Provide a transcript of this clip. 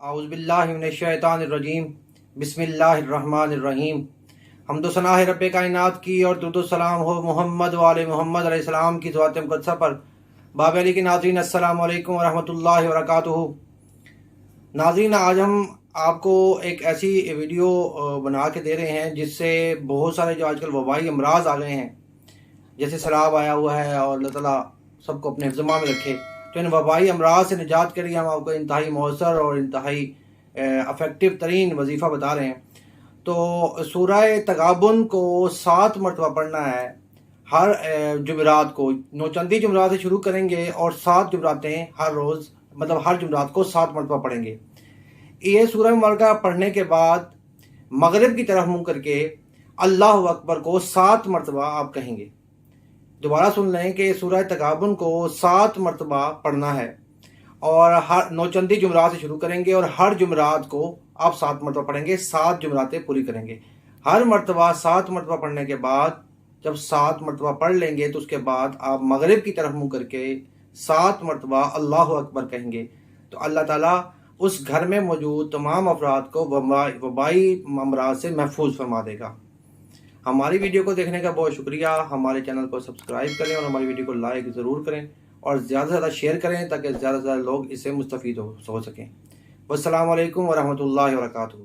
आउज़ुबिल्लाहिमिनश्शैतानिर्रजीम बिस्मिल्लाहिर्रहमानिर्रहीम। हम्दो सना है रब्बे कायनात की और दुरूद सलाम हो मोहम्मद वाले मोहम्मद अलैहिस्सलाम की ज़ात मुक़द्दसा पर। बाब अली के नाज़रीन अस्सलामु अलैकुम व रहमतुल्लाहि व बरकातुहू। नाज़रीन, आज हम आपको एक ऐसी वीडियो बना के दे रहे हैं जिससे बहुत सारे जो आजकल वबाई अमराज आ गए हैं, जैसे सैलाब आया हुआ है, और अल्लाह ताला सबको अपने हिफ्ज़ में रखे। तो इन वबाई अमराज से निजात के लिए हम आपको इंतहाई मौसर और इंतहाई अफेक्टिव तरीन वजीफ़ा बता रहे हैं। तो सूरह तगाबुन को 7 मरतबा पढ़ना है हर जुमेरात को। नौचंदी जुमेरात से शुरू करेंगे और 7 जुमेरातें हर रोज़, मतलब हर जुमेरात को 7 मरतबा पढ़ेंगे। ये सूरह मुबारका पढ़ने के बाद मगरिब की तरफ मुँह करके अल्लाह अकबर को 7 मरतबा आप कहेंगे। दोबारा सुन लें कि सूरह तगाबुन को 7 मरतबा पढ़ना है और हर नौचंदी जुमरात से शुरू करेंगे और हर जुमरात को आप 7 मरतबा पढ़ेंगे। 7 जुमरातें पूरी करेंगे। हर मरतबा 7 मरतबा पढ़ने के बाद जब 7 मरतबा पढ़ लेंगे तो उसके बाद आप मगरिब की तरफ मुँह करके 7 मरतबा अल्लाह अकबर कहेंगे। तो अल्लाह ताला उस घर में मौजूद तमाम अफराद को वबाई अमराज से महफूज फरमा देगा। हमारी वीडियो को देखने का बहुत शुक्रिया। हमारे चैनल को सब्सक्राइब करें और हमारी वीडियो को लाइक ज़रूर करें और ज़्यादा से ज़्यादा शेयर करें ताकि ज़्यादा से ज़्यादा लोग इससे मुस्तफ़ीद हो सकें। वस्सलामु अलैकुम व रहमतुल्लाहि व बरकातुहू।